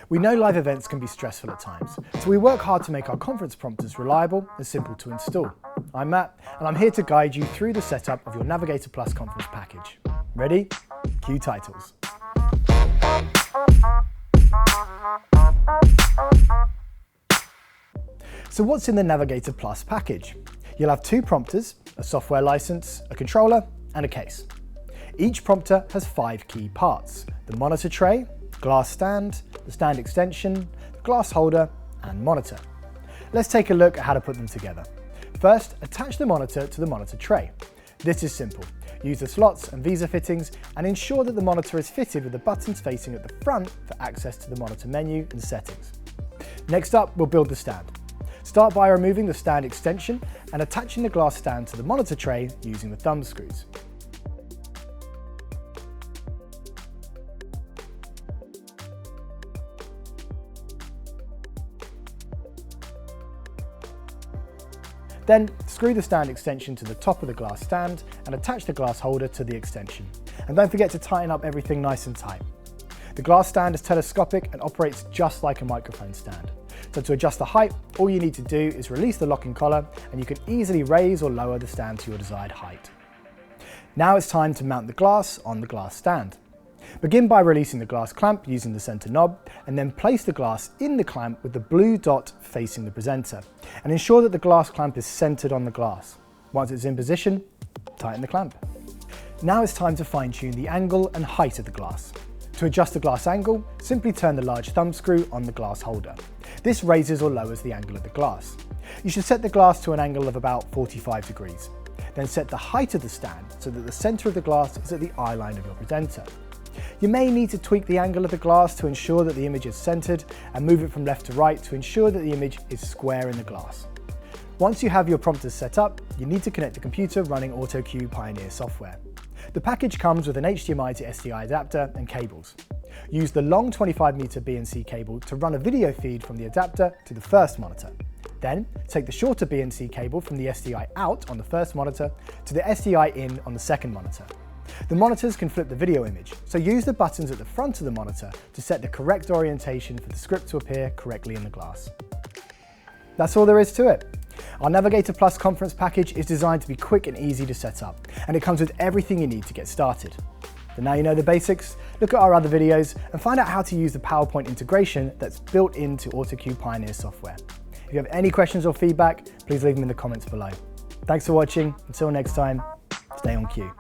We know live events can be stressful at times, so we work hard to make our conference prompters reliable and simple to install. I'm Matt, and I'm here to guide you through the setup of your Navigator Plus conference package. Ready? Cue titles. So what's in the Navigator Plus package? You'll have two prompters, a software license, a controller, and a case. Each prompter has 5 key parts: the monitor tray, glass stand, the stand extension, the glass holder, and monitor. Let's take a look at how to put them together. First, attach the monitor to the monitor tray. This is simple. Use the slots and visa fittings and ensure that the monitor is fitted with the buttons facing at the front for access to the monitor menu and settings. Next up, we'll build the stand. Start by removing the stand extension and attaching the glass stand to the monitor tray using the thumb screws. Then screw the stand extension to the top of the glass stand and attach the glass holder to the extension. And don't forget to tighten up everything nice and tight. The glass stand is telescopic and operates just like a microphone stand. So to adjust the height, all you need to do is release the locking collar and you can easily raise or lower the stand to your desired height. Now it's time to mount the glass on the glass stand. Begin by releasing the glass clamp using the center knob, and then place the glass in the clamp with the blue dot facing the presenter, and ensure that the glass clamp is centered on the glass. Once it's in position, tighten the clamp. Now it's time to fine-tune the angle and height of the glass. To adjust the glass angle, simply turn the large thumb screw on the glass holder. This raises or lowers the angle of the glass. You should set the glass to an angle of about 45 degrees. Then set the height of the stand so that the center of the glass is at the eye line of your presenter. You may need to tweak the angle of the glass to ensure that the image is centered and move it from left to right to ensure that the image is square in the glass. Once you have your prompters set up, you need to connect the computer running Autocue Pioneer software. The package comes with an HDMI to SDI adapter and cables. Use the long 25-meter BNC cable to run a video feed from the adapter to the first monitor. Then take the shorter BNC cable from the SDI out on the first monitor to the SDI in on the second monitor. The monitors can flip the video image, so use the buttons at the front of the monitor to set the correct orientation for the script to appear correctly in the glass. That's all there is to it. Our Navigator Plus conference package is designed to be quick and easy to set up, and it comes with everything you need to get started. But now you know the basics, look at our other videos and find out how to use the PowerPoint integration that's built into Autocue Pioneer software. If you have any questions or feedback, please leave them in the comments below. Thanks for watching. Until next time, stay on cue.